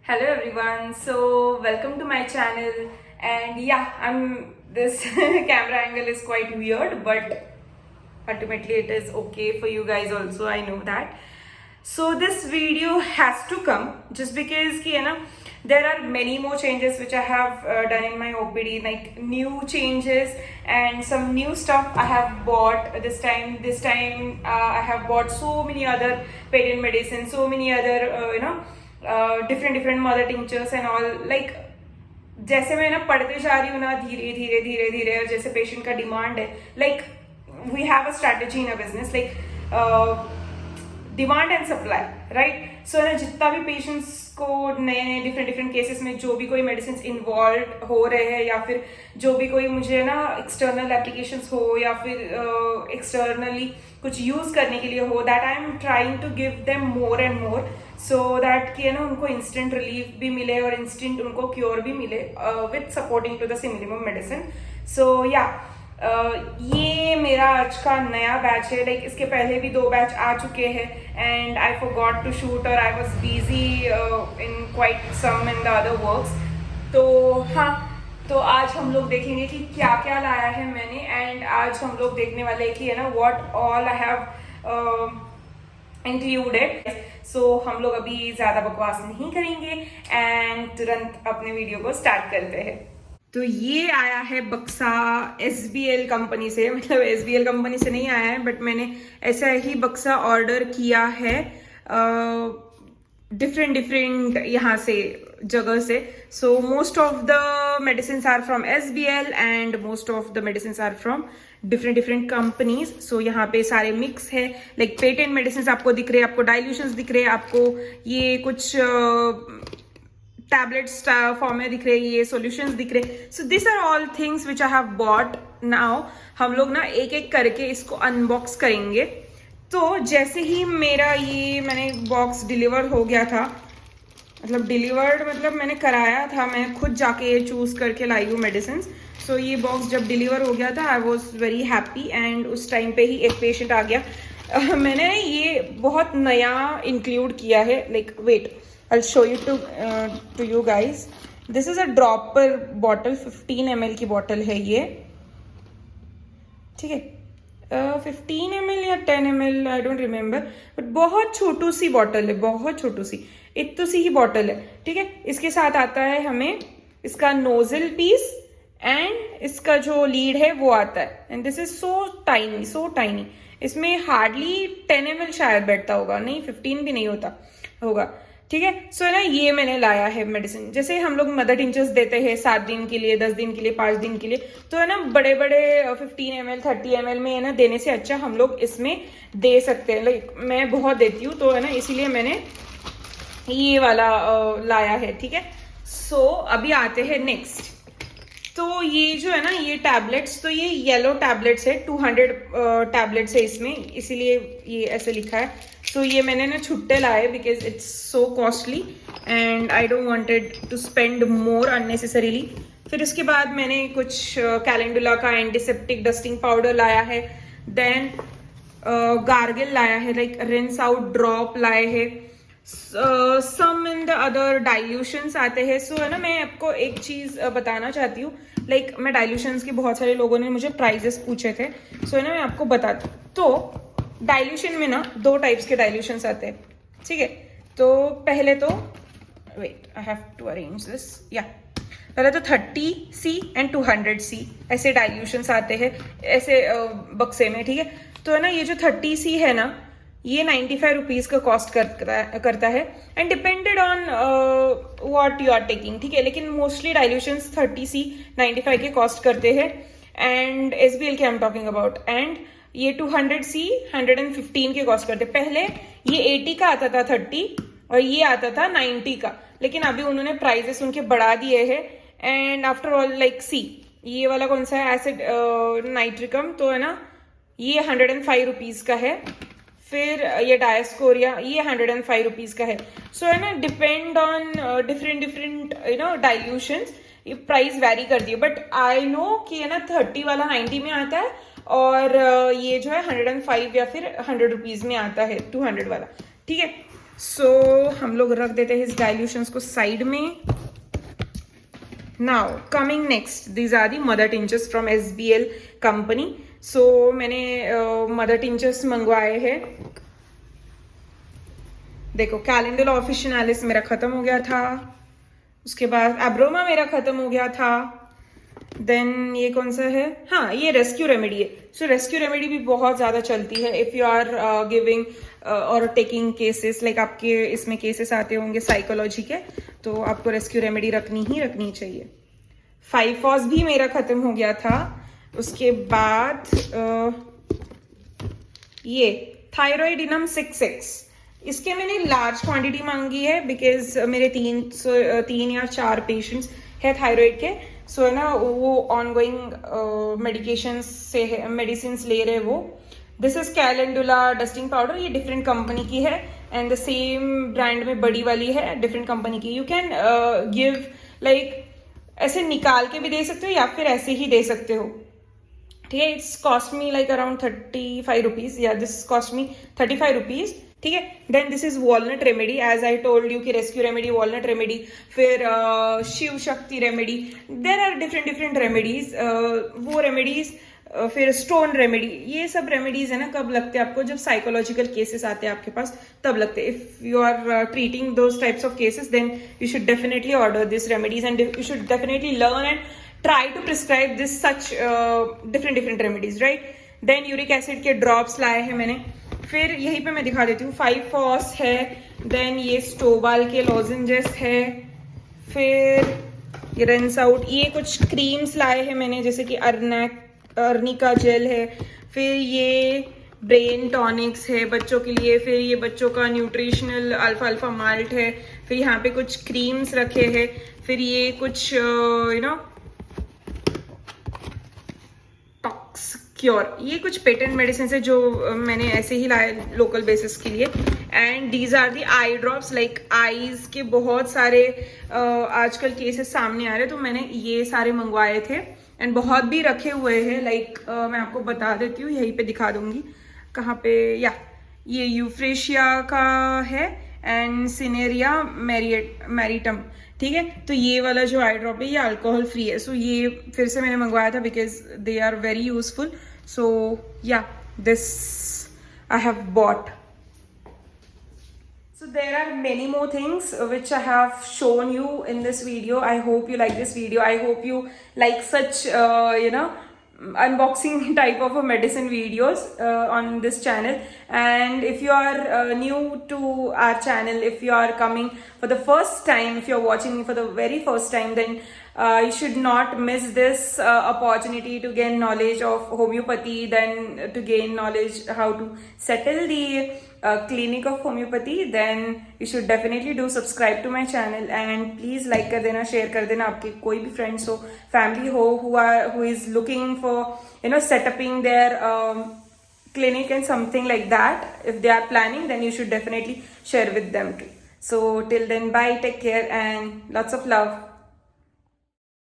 Hello everyone, so welcome to my channel. And yeah, I'm this camera angle is quite weird, but ultimately it is okay for you guys also, I know that. So this video has to come just because ki, there are many more changes which I have done in my OPD, like new changes and some new stuff I have bought this time. I have bought so many other patent medicines, so many other different mother tinctures and all. Like जैसे मैं ना पढ़ते जा रही हूँ ना, धीरे धीरे धीरे धीरे, और जैसे पेशेंट का डिमांड है, like we have a strategy in a business, like demand and supply, right. So ना जितना भी पेशेंट्स को नए नए डिफरेंट केसेस में जो भी कोई मेडिसिन इन्वॉल्व हो रहे हैं, या फिर जो भी कोई मुझे ना एक्सटर्नल एप्लीकेशंस हो, या फिर एक्सटर्नली कुछ यूज करने के लिए हो, that I am trying to give them more and more, so that कि उनको इंस्टेंट रिलीफ भी मिले और इंस्टेंट उनको क्योर भी मिले with supporting to the similimum medicine. So yeah ये मेरा आज का नया बैच है. लाइक इसके पहले भी 2 बैच आ चुके हैं and I forgot to shoot, और I was busy in quite some in the other works. तो हाँ, तो आज हम लोग देखेंगे कि क्या क्या लाया है मैंने, एंड आज हम लोग देखने वाले हैं कि what all I have included. So हम लोग अभी ज्यादा बकवास नहीं करेंगे एंड तुरंत अपने वीडियो को स्टार्ट करते हैं. तो ये आया है बक्सा SBL कंपनी से, मतलब SBL कंपनी से नहीं आया है, बट मैंने ऐसा ही बक्सा ऑर्डर किया है डिफरेंट यहाँ से जगह से. So most of the medicine are from SBL and most of the medicine are from different companies. So यहाँ पे सारे मिक्स है, लाइक पेटेंट मेडिसिन आपको दिख रहे हैं, आपको डाइल्यूशंस दिख रहे हैं, आपको ये कुछ टैबलेट्स फॉर्म में दिख रहे हैं, ये सॉल्यूशंस दिख रहे हैं. So this are all things which I have bought. Now हम लोग ना एक एक करके इसको अनबॉक्स करेंगे. तो जैसे ही मेरा ये मैंने बॉक्स डिलीवर हो गया था, मतलब डिलीवर्ड मतलब मैंने कराया था, मैं खुद जाके ये चूज करके लाई हूँ मेडिसिन. सो ये बॉक्स जब डिलीवर हो गया था, I was very happy, and उस टाइम पे ही एक पेशेंट आ गया. मैंने ये बहुत नया इंक्लूड किया है, like wait I'll show you to you guys. This is a dropper bottle, 15 ml की बॉटल है ये, ठीक है. 15 ml या 10 ml, I don't remember, but बहुत छोटू सी बॉटल है, बहुत छोटू सी, इतनी सी ही बॉटल है, ठीक है. इसके साथ आता है हमें इसका नोजल पीस एंड इसका जो लीड है वो आता है, and this is so tiny. इसमें हार्डली 10 ml शायद बैठता होगा, नहीं 15 भी नहीं होगा, ठीक है. सो ना ये मैंने लाया है मेडिसिन. जैसे हम लोग मदर टिंचर्स देते हैं 7 दिन के लिए, 10 दिन के लिए, 5 दिन के लिए, तो है ना बड़े 15 ml 30 ml में है ना देने से अच्छा हम लोग इसमें दे सकते हैं. लाइक मैं बहुत देती हूँ, तो है ना इसीलिए मैंने ये वाला लाया है, ठीक है. सो अभी आते हैं नेक्स्ट. तो ये जो है ना ये टैबलेट्स, तो ये येलो टैबलेट्स है, 200 टैबलेट्स है इसमें, इसीलिए ये ऐसे लिखा है. तो ये मैंने ना छुट्टे लाए because it's so costly and I don't wanted to spend more unnecessarily. फिर उसके बाद मैंने कुछ कैलेंडुला का एंटीसेप्टिक डस्टिंग पाउडर लाया है, देन गार्गिल लाया है, लाइक रिंस आउट ड्रॉप लाए हैं, सम इन द अदर डाइल्यूशंस आते हैं. सो है ना मैं आपको एक चीज बताना चाहती हूँ, लाइक मैं डाइल्यूशंस के बहुत सारे लोगों ने मुझे प्राइजेस पूछे थे. सो है ना मैं आपको बताती हूँ. तो डाइल्यूशन में ना 2 टाइप्स के डाइल्यूशंस आते हैं, ठीक है. तो पहले तो wait, I have to arrange this, या पहले तो 30C एंड 200C ऐसे डाइल्यूशंस आते हैं ऐसे बक्से में, ठीक है. तो है ना ये जो 30C है ना, ये 95 रुपीज का कॉस्ट करता है and depended on what you are taking, ठीक है. लेकिन मोस्टली डाइल्यूशंस 30C 95 के कॉस्ट करते हैं, एंड SBL के I am talking about. And ये 200C 115 के कॉस्ट करते. पहले ये 80 का आता था 30, और ये आता था 90 का, लेकिन अभी उन्होंने प्राइजेस उनके बढ़ा दिए हैं. एंड आफ्टर ऑल लाइक सी, ये वाला कौन सा है, एसिड नाइट्रिकम, तो है ना ये 105 रुपीज का है. फिर ये डायस्कोरिया, ये 105 रुपीज का है. सो है ना डिपेंड ऑन डिफरेंट डाइल्यूशंस, ये प्राइस वेरी करती है. बट आई नो कि है ना 30 वाला 90 में आता है, और ये जो है 105 या फिर 100 रुपीज में आता है 200 वाला, ठीक है. सो हम लोग रख देते हैं इस डाइल्यूशंस को साइड में. Now coming next, these are the mother tinctures from SBL company. So मैंने mother tinctures मंगवाए हैं. देखो कैलेंडुला ऑफिशिनालिस मेरा खत्म हो गया था, उसके बाद एब्रोमा मेरा खत्म हो गया था. देन ये कौन सा है, हाँ ये रेस्क्यू रेमेडी है. सो रेस्क्यू रेमेडी भी बहुत ज़्यादा चलती है इफ़ यू आर गिविंग और टेकिंग केसेस, लाइक आपके इसमें केसेस आते होंगे साइकोलॉजी के, तो आपको रेस्क्यू रेमेडी रखनी चाहिए. 5-FOS भी मेरा खत्म हो गया था. उसके बाद ये थायरॉइडिनम 6X, इसके मैंने लार्ज क्वांटिटी मांगी है बिकॉज मेरे 3 या 4 पेशेंट्स है थायराइड के. सो है ना, वो ऑनगोइंग मेडिसिन ले रहे वो. This is calendula dusting powder, ये डिफरेंट कंपनी की है एंड द सेम ब्रांड में बड़ी वाली है डिफरेंट कंपनी की. यू कैन गिव लाइक ऐसे निकाल के भी दे सकते हो या फिर ऐसे ही दे सकते हो. ठीक है, it's cost me like around 35 rupees, या दिस कॉस्ट मी 35 रुपीज. ठीक है. Then this is walnut remedy, as I told you कि रेस्क्यू रेमेडी, वॉलनट रेमेडी, फिर Shiv Shakti remedy. There are different remedies. वो रेमेडीज, फिर स्टोन रेमेडी, ये सब remedies है ना, कब लगते हैं आपको, जब साइकोलॉजिकल केसेस आते हैं आपके पास तब लगते हैं. If you are treating those types of cases then you should definitely order this remedies and you should definitely learn and try to prescribe this such different remedies, right. Then uric acid के drops लाए हैं मैंने. फिर यहीं पे मैं दिखा देती हूँ, 5-FOS है. देन ये स्टोबाल के लॉजेंजेस है. फिर ये रेंस आउट, ये कुछ क्रीम्स लाए हैं मैंने, जैसे कि अर्निका जेल है. फिर ये ब्रेन टॉनिक्स है बच्चों के लिए. फिर ये बच्चों का न्यूट्रिशनल अल्फा माल्ट है. फिर यहाँ पे कुछ क्रीम्स रखे हैं. फिर ये कुछ क्योर, ये कुछ पेटेंट मेडिसिन है जो मैंने ऐसे ही लाए लोकल बेसिस के लिए. And these are the eye drops, like eyes के बहुत सारे आजकल केसेस सामने आ रहे हैं, तो मैंने ये सारे मंगवाए थे एंड बहुत भी रखे हुए हैं. लाइक मैं आपको बता देती हूँ, यहीं पे दिखा दूंगी कहाँ पे. या ये यूफ्रेशिया का है एंड सिनेरिया मैरिटम. ठीक है, तो ये वाला जो आई ड्रॉप है ये अल्कोहल फ्री है. सो ये फिर से मैंने मंगवाया था because they are very useful. So yeah this I have bought. So there are many more things which I have shown you in this video. I hope you like this video. I hope you like such unboxing type of a medicine videos on this channel. And if you are new to our channel, if you are coming for the first time, if you are watching me for the very first time, then you should not miss this opportunity to gain knowledge of homeopathy, then to gain knowledge how to settle the clinic of homeopathy. Then you should definitely do subscribe to my channel and please like कर देना, share कर देना. आपके कोई भी friends हो, family हो who is looking for setuping their clinic and something like that. If they are planning, then you should definitely share with them too. So till then, bye, take care and lots of love.